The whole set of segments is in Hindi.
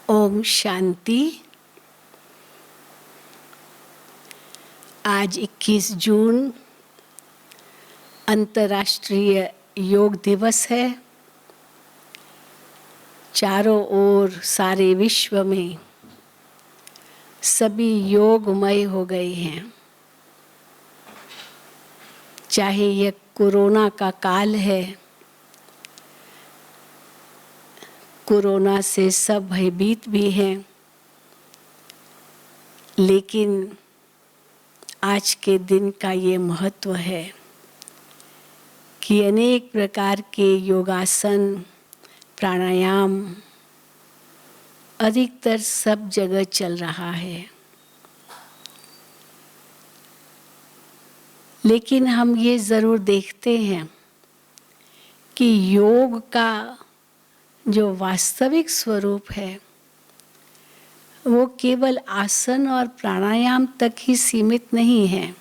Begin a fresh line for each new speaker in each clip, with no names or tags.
ओम शांति। आज 21 जून अंतर्राष्ट्रीय योग दिवस है। चारों ओर सारे विश्व में सभी योगमय हो गए हैं। चाहे यह कोरोना का काल है, कोरोना से सब भयभीत भी हैं, लेकिन आज के दिन का ये महत्व है कि अनेक प्रकार के योगासन, प्राणायाम अधिकतर सब जगह चल रहा है। लेकिन हम ये ज़रूर देखते हैं कि योग का जो वास्तविक स्वरूप है वो केवल आसन और प्राणायाम तक ही सीमित नहीं है।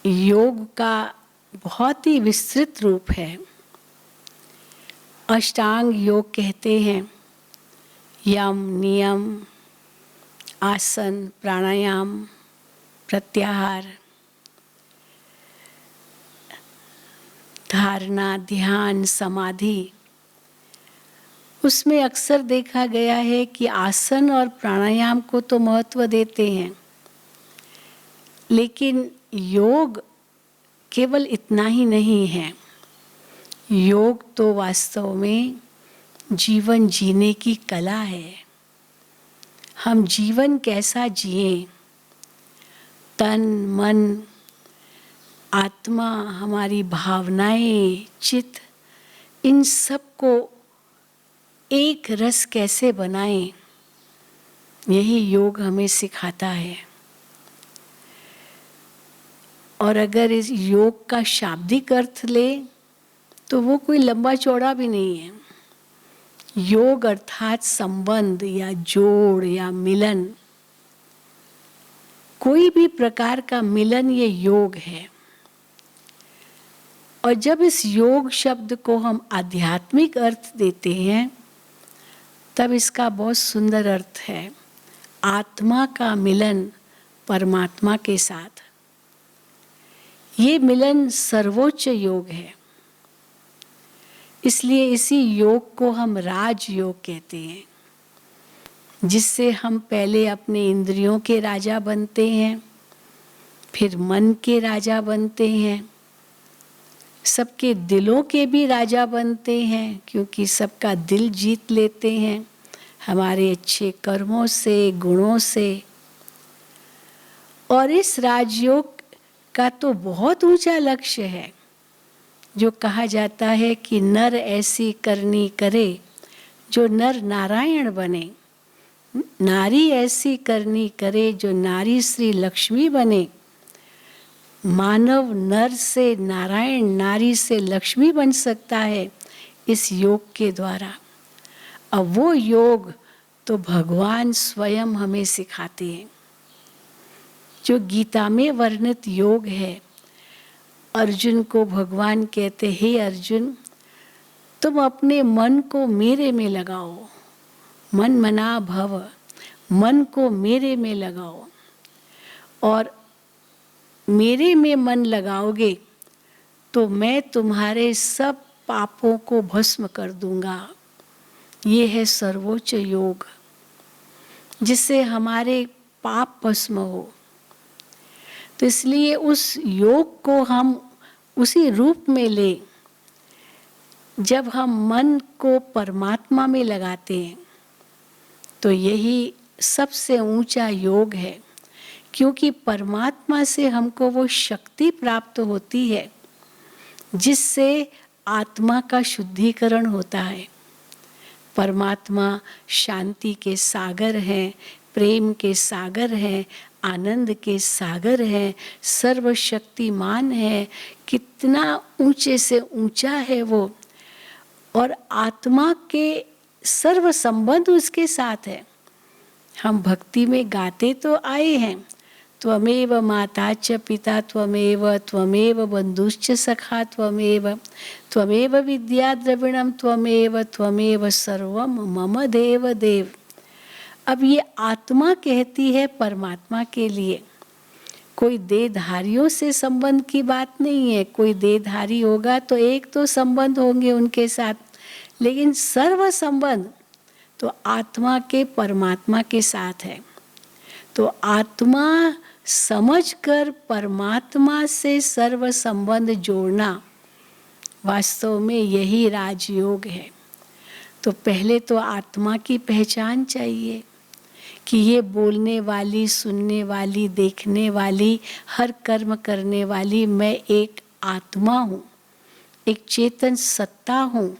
योग का बहुत ही विस्तृत रूप है। अष्टांग योग कहते हैं। यम, नियम, आसन, प्राणायाम, प्रत्याहार, धारणा, ध्यान, समाधि। उसमें अक्सर देखा गया है कि आसन और प्राणायाम को तो महत्व देते हैं, लेकिन योग केवल इतना ही नहीं है। योग तो वास्तव में जीवन जीने की कला है। हम जीवन कैसा जिएं, तन, मन, आत्मा, हमारी भावनाएं, चित्त, इन सब को एक रस कैसे बनाएं, यही योग हमें सिखाता है। और अगर इस योग का शाब्दिक अर्थ ले तो वो कोई लंबा चौड़ा भी नहीं है। योग अर्थात संबंध या जोड़ या मिलन, कोई भी प्रकार का मिलन ये योग है। और जब इस योग शब्द को हम आध्यात्मिक अर्थ देते हैं तब इसका बहुत सुंदर अर्थ है, आत्मा का मिलन परमात्मा के साथ। ये मिलन सर्वोच्च योग है। इसलिए इसी योग को हम राज योग कहते हैं, जिससे हम पहले अपने इंद्रियों के राजा बनते हैं, फिर मन के राजा बनते हैं, सबके दिलों के भी राजा बनते हैं, क्योंकि सबका दिल जीत लेते हैं हमारे अच्छे कर्मों से, गुणों से। और इस राजयोग का तो बहुत ऊंचा लक्ष्य है, जो कहा जाता है कि नर ऐसी करनी करे जो नर नारायण बने, नारी ऐसी करनी करे जो नारी श्री लक्ष्मी बने। मानव नर से नारायण, नारी से लक्ष्मी बन सकता है इस योग के द्वारा। अब वो योग तो भगवान स्वयं हमें सिखाते हैं। जो गीता में वर्णित योग है, अर्जुन को भगवान कहते, हे अर्जुन, तुम अपने मन को मेरे में लगाओ, मन मना भव, मन को मेरे में लगाओ। और मेरे में मन लगाओगे तो मैं तुम्हारे सब पापों को भस्म कर दूंगा। ये है सर्वोच्च योग, जिससे हमारे पाप भस्म हो। तो इसलिए उस योग को हम उसी रूप में ले जब हम मन को परमात्मा में लगाते हैं, तो यही सबसे ऊंचा योग है। क्योंकि परमात्मा से हमको वो शक्ति प्राप्त होती है जिससे आत्मा का शुद्धिकरण होता है। परमात्मा शांति के सागर हैं, प्रेम के सागर हैं, आनंद के सागर हैं, सर्वशक्तिमान है। कितना ऊंचे से ऊंचा है वो। और आत्मा के सर्व संबंध उसके साथ है। हम भक्ति में गाते तो आए हैं, त्वमेव माता च पिता त्वमेव बन्धुश्च सखा त्वमेव विद्या द्रविणम त्वमेव सर्वम मम देव देव। अब ये आत्मा कहती है परमात्मा के लिए। कोई देहधारियों से संबंध की बात नहीं है। कोई देहधारी होगा तो एक तो संबंध होंगे उनके साथ, लेकिन सर्व संबंध तो आत्मा के परमात्मा के साथ है। तो आत्मा समझकर परमात्मा से सर्व संबंध जोड़ना वास्तव में यही राजयोग है। तो पहले तो आत्मा की पहचान चाहिए कि ये बोलने वाली, सुनने वाली, देखने वाली, हर कर्म करने वाली मैं एक आत्मा हूँ, एक चेतन सत्ता हूँ,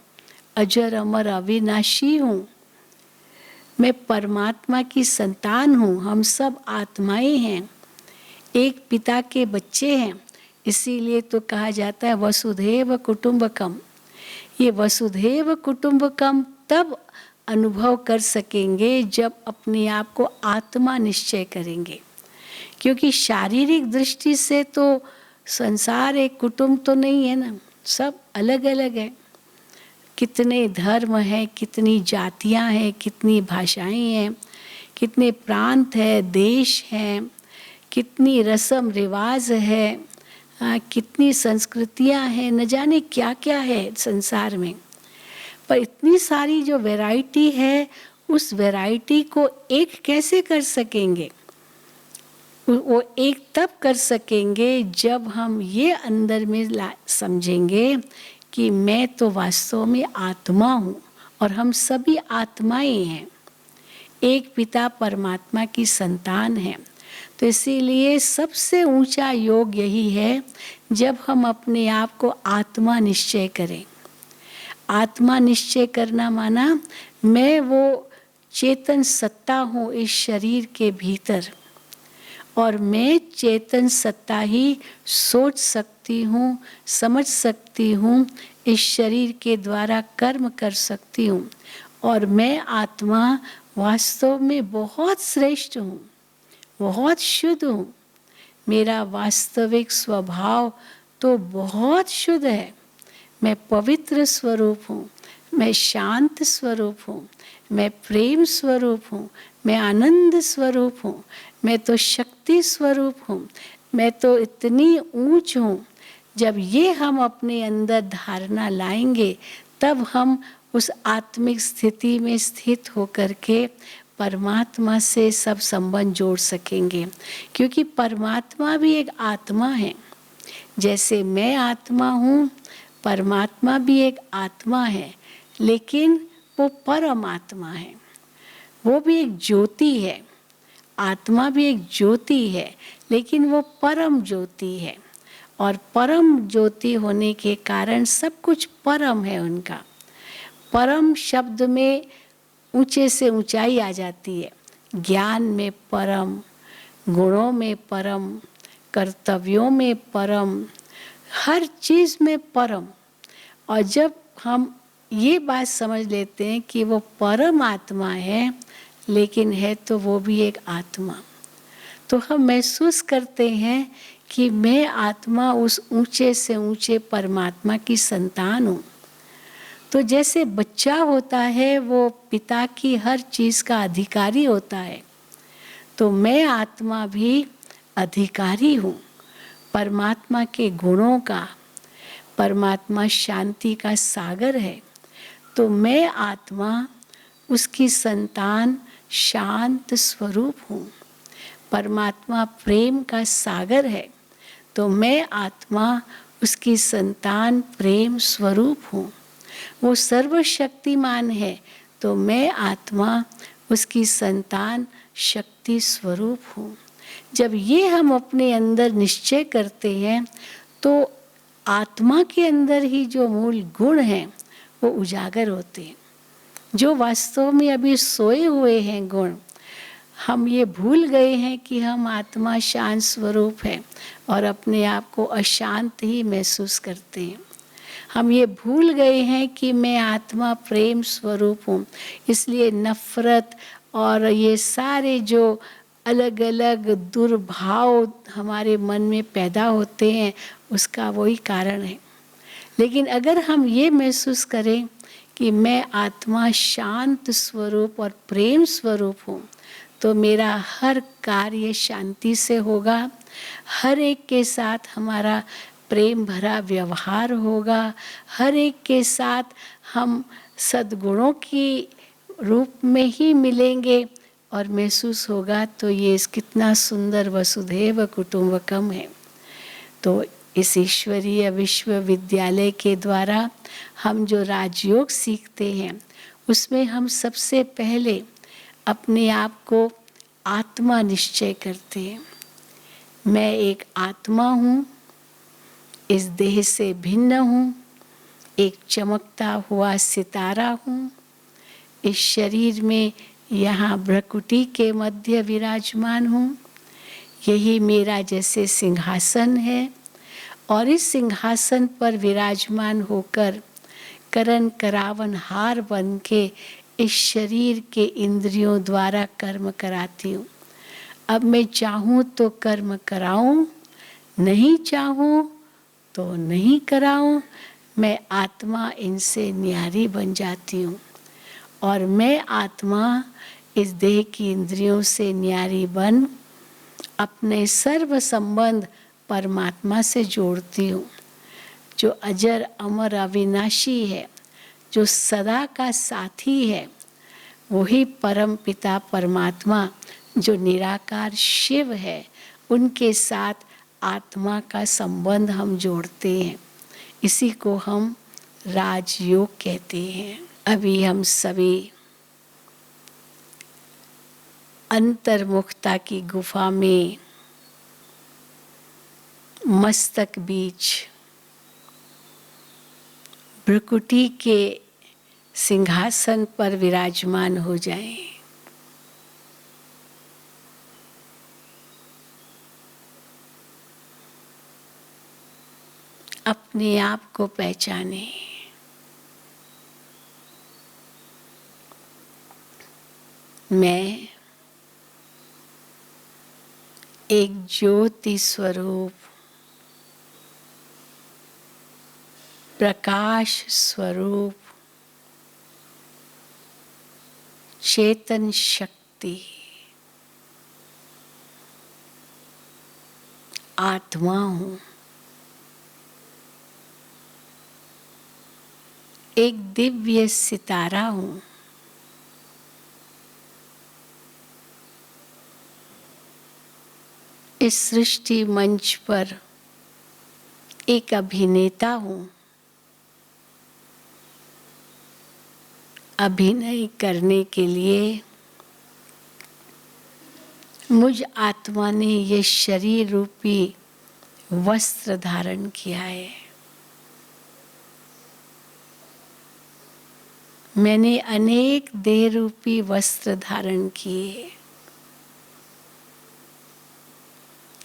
अजर अमर अविनाशी हूँ। मैं परमात्मा की संतान हूँ। हम सब आत्माएं हैं, एक पिता के बच्चे हैं। इसीलिए तो कहा जाता है वसुधैव कुटुंबकम। ये वसुधैव कुटुंबकम तब अनुभव कर सकेंगे जब अपने आप को आत्मा निश्चय करेंगे। क्योंकि शारीरिक दृष्टि से तो संसार एक कुटुंब तो नहीं है ना, सब अलग अलग है। कितने धर्म हैं, कितनी जातियां हैं, कितनी भाषाएं हैं, कितने प्रांत हैं, देश हैं, कितनी रस्म रिवाज है, कितनी संस्कृतियां हैं, न जाने क्या क्या है संसार में। पर इतनी सारी जो वैरायटी है, उस वैरायटी को एक कैसे कर सकेंगे? वो एक तब कर सकेंगे जब हम ये अंदर में समझेंगे कि मैं तो वास्तव में आत्मा हूँ और हम सभी आत्माएं हैं, एक पिता परमात्मा की संतान हैं। तो इसीलिए सबसे ऊंचा योग यही है जब हम अपने आप को आत्मा निश्चय करें। आत्मा निश्चय करना माना मैं वो चेतन सत्ता हूँ इस शरीर के भीतर, और मैं चेतन सत्ता ही सोच सकती हूँ, समझ सकती हूँ, इस शरीर के द्वारा कर्म कर सकती हूँ। और मैं आत्मा वास्तव में बहुत श्रेष्ठ हूँ, बहुत शुद्ध हूँ। मेरा वास्तविक स्वभाव तो बहुत शुद्ध है। मैं पवित्र स्वरूप हूँ, मैं शांत स्वरूप हूँ, मैं प्रेम स्वरूप हूँ, मैं आनंद स्वरूप हूँ, मैं तो शक्ति स्वरूप हूँ, मैं तो इतनी ऊंच हूँ। जब ये हम अपने अंदर धारणा लाएंगे तब हम उस आत्मिक स्थिति में स्थित होकर के परमात्मा से सब संबंध जोड़ सकेंगे। क्योंकि परमात्मा भी एक आत्मा है। जैसे मैं आत्मा हूँ, परमात्मा भी एक आत्मा है, लेकिन वो परमात्मा है, वो भी एक ज्योति है। आत्मा भी एक ज्योति है, लेकिन वो परम ज्योति है। और परम ज्योति होने के कारण सब कुछ परम है उनका। परम शब्द में ऊंचे से ऊंचाई आ जाती है। ज्ञान में परम, गुणों में परम, कर्तव्यों में परम, हर चीज़ में परम। और जब हम ये बात समझ लेते हैं कि वो परम आत्मा है, लेकिन है तो वो भी एक आत्मा, तो हम महसूस करते हैं कि मैं आत्मा उस ऊंचे से ऊंचे परमात्मा की संतान हूँ। तो जैसे बच्चा होता है वो पिता की हर चीज़ का अधिकारी होता है, तो मैं आत्मा भी अधिकारी हूँ परमात्मा के गुणों का। परमात्मा शांति का सागर है, तो मैं आत्मा उसकी संतान शांत स्वरूप हूँ। परमात्मा प्रेम का सागर है, तो मैं आत्मा उसकी संतान प्रेम स्वरूप हूँ। वो सर्वशक्तिमान है, तो मैं आत्मा उसकी संतान शक्ति स्वरूप हूँ। जब ये हम अपने अंदर निश्चय करते हैं तो आत्मा के अंदर ही जो मूल गुण हैं वो उजागर होते हैं। जो वास्तव में अभी सोए हुए हैं गुण, हम ये भूल गए हैं कि हम आत्मा शांत स्वरूप है और अपने आप को अशांत ही महसूस करते हैं। हम ये भूल गए हैं कि मैं आत्मा प्रेम स्वरूप हूँ, इसलिए नफरत और ये सारे जो अलग अलग दुर्भाव हमारे मन में पैदा होते हैं, उसका वही कारण है। लेकिन अगर हम ये महसूस करें कि मैं आत्मा शांत स्वरूप और प्रेम स्वरूप हूँ, तो मेरा हर कार्य शांति से होगा, हर एक के साथ हमारा प्रेम भरा व्यवहार होगा, हर एक के साथ हम सद्गुणों की रूप में ही मिलेंगे और महसूस होगा तो ये कितना सुंदर वसुधैव कुटुंबकम है। तो इस ईश्वरीय विश्वविद्यालय के द्वारा हम जो राजयोग सीखते हैं, उसमें हम सबसे पहले अपने आप को आत्मा निश्चय करते हैं। मैं एक आत्मा हूँ, इस देह से भिन्न हूँ, एक चमकता हुआ सितारा हूँ, इस शरीर में यहाँ भ्रकुटी के मध्य विराजमान हूँ, यही मेरा जैसे सिंहासन है और इस सिंहासन पर विराजमान होकर करण करावन हार बन के इस शरीर के इंद्रियों द्वारा कर्म कराती हूँ। अब मैं चाहूँ तो कर्म कराऊँ, नहीं चाहूँ तो नहीं कराऊँ, मैं आत्मा इनसे न्यारी बन जाती हूँ और मैं आत्मा इस देह की इंद्रियों से न्यारी बन अपने सर्व संबंध परमात्मा से जोड़ती हूँ, जो अजर अमर अविनाशी है, जो सदा का साथी है। वही परम पिता परमात्मा जो निराकार शिव है, उनके साथ आत्मा का संबंध हम जोड़ते हैं। इसी को हम राजयोग कहते हैं। अभी हम सभी अंतर्मुखता की गुफा में मस्तक बीच भ्रकुटी के सिंहासन पर विराजमान हो जाएं। अपने आप को पहचाने। मैं एक ज्योति स्वरूप, प्रकाश स्वरूप, चेतन शक्ति आत्मा हूँ। एक दिव्य सितारा हूँ। इस सृष्टि मंच पर एक अभिनेता हूँ। अभिनय करने के लिए मुझ आत्मा ने ये शरीर रूपी वस्त्र धारण किया है। मैंने अनेक देह रूपी वस्त्र धारण किए।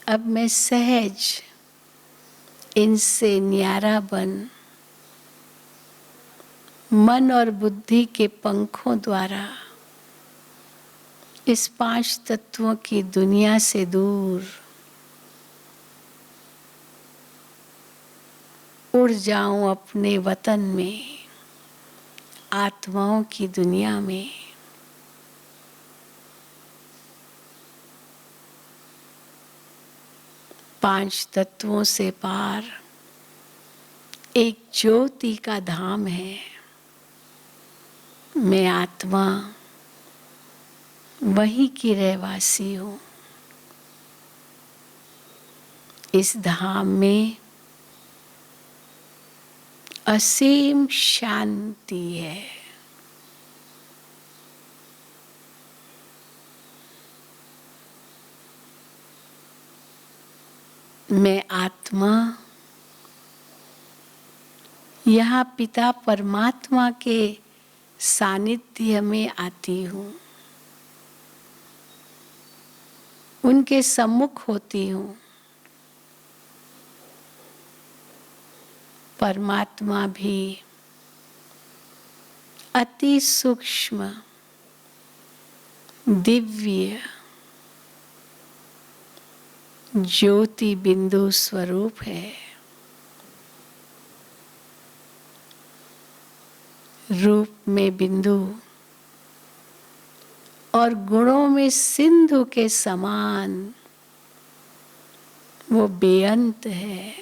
अब मैं सहज इनसे न्यारा बन मन और बुद्धि के पंखों द्वारा इस 5 तत्वों की दुनिया से दूर उड़ जाऊं अपने वतन में, आत्माओं की दुनिया में। पांच तत्वों से पार एक ज्योति का धाम है। मैं आत्मा वहीं की रहवासी हूँ। इस धाम में असीम शांति है। मैं आत्मा यहाँ पिता परमात्मा के सानिध्य में आती हूँ, उनके सम्मुख होती हूँ। परमात्मा भी अति सूक्ष्म, दिव्य, ज्योति बिंदु स्वरूप है। रूप में बिंदु और गुणों में सिंधु के समान वो बेअंत है।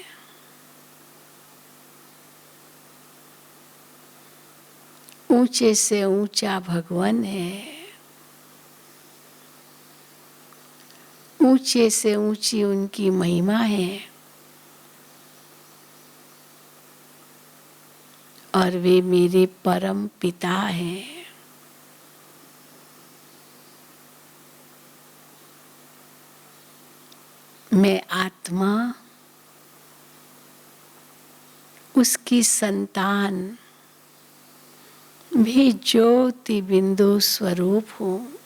ऊंचे से ऊंचा भगवान है। ऊंचे से ऊंची उनकी महिमा है। और वे मेरे परम पिता हैं। मैं आत्मा, उसकी संतान भी ज्योति बिंदु स्वरूप हूँ।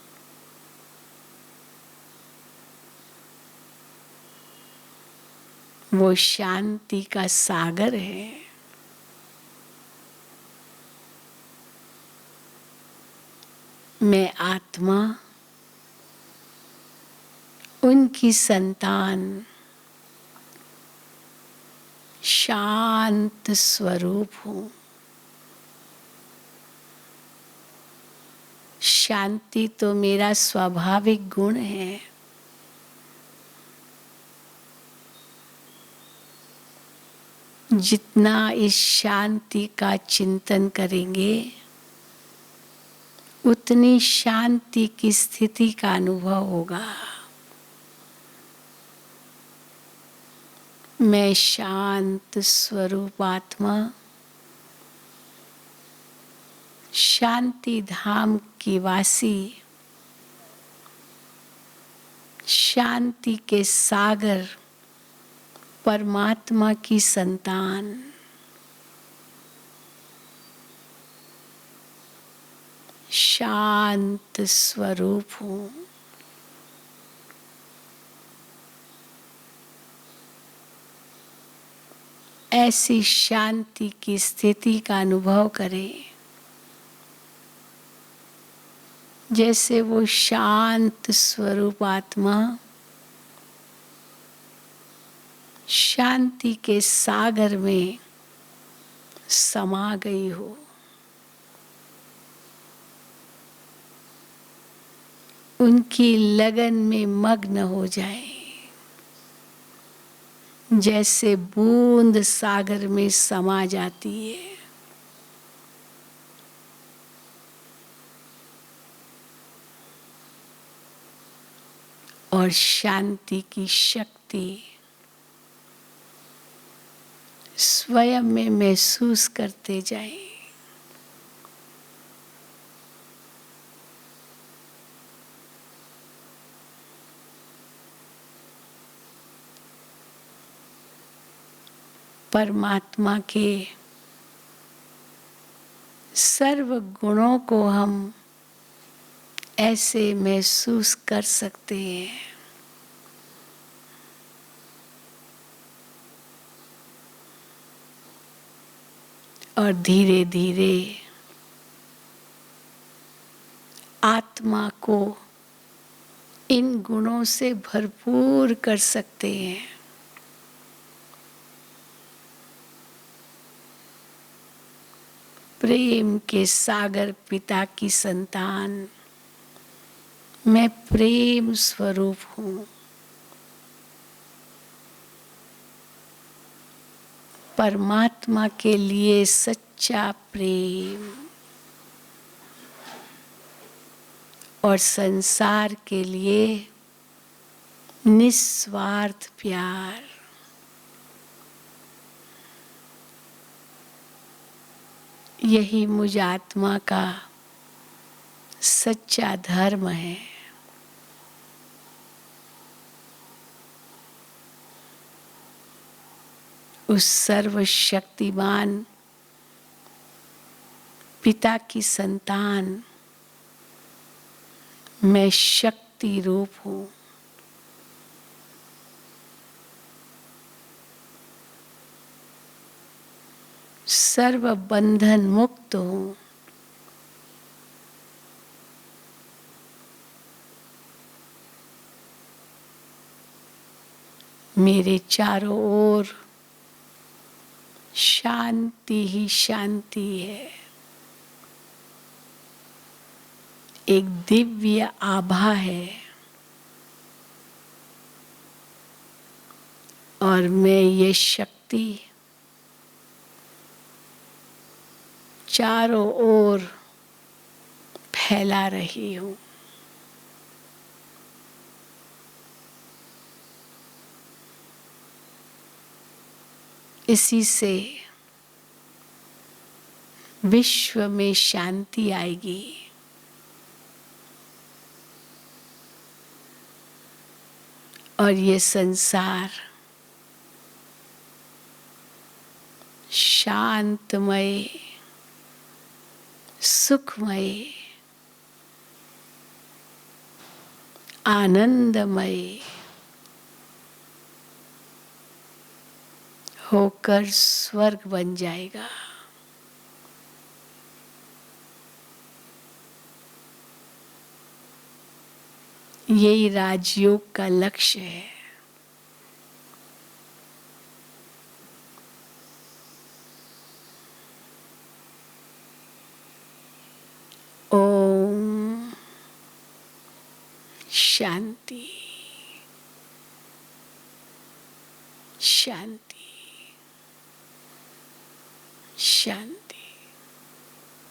वो शांति का सागर है। मैं आत्मा, उनकी संतान शांत स्वरूप हूँ। शांति तो मेरा स्वाभाविक गुण है। जितना इस शांति का चिंतन करेंगे, उतनी शांति की स्थिति का अनुभव होगा। मैं शांत स्वरूप आत्मा, शांति धाम की वासी, शांति के सागर परमात्मा की संतान, शांत स्वरूप हूँ। ऐसी शांति की स्थिति का अनुभव करें जैसे वो शांत स्वरूप आत्मा शांति के सागर में समा गई हो। उनकी लगन में मग्न हो जाए, जैसे बूंद सागर में समा जाती है। और शांति की शक्ति स्वयं में महसूस करते जाएं। परमात्मा के सर्व गुणों को हम ऐसे महसूस कर सकते हैं। और धीरे धीरे आत्मा को इन गुणों से भरपूर कर सकते हैं। प्रेम के सागर पिता की संतान, मैं प्रेम स्वरूप हूँ। परमात्मा के लिए सच्चा प्रेम और संसार के लिए निस्वार्थ प्यार। यही मुझ आत्मा का सच्चा धर्म है। उस सर्वशक्तिमान पिता की संतान मैं शक्ति रूप हूँ। सर्व बंधन मुक्त हूँ। मेरे चारों ओर शांति ही शांति है। एक दिव्य आभा है और मैं ये शक्ति चारों ओर फैला रही हूँ। इसी से विश्व में शांति आएगी। और ये संसार शांतमय, सुखमय, आनंदमय होकर स्वर्ग बन जाएगा। यही राजयोग का लक्ष्य है। ओम शांति शांति शांति।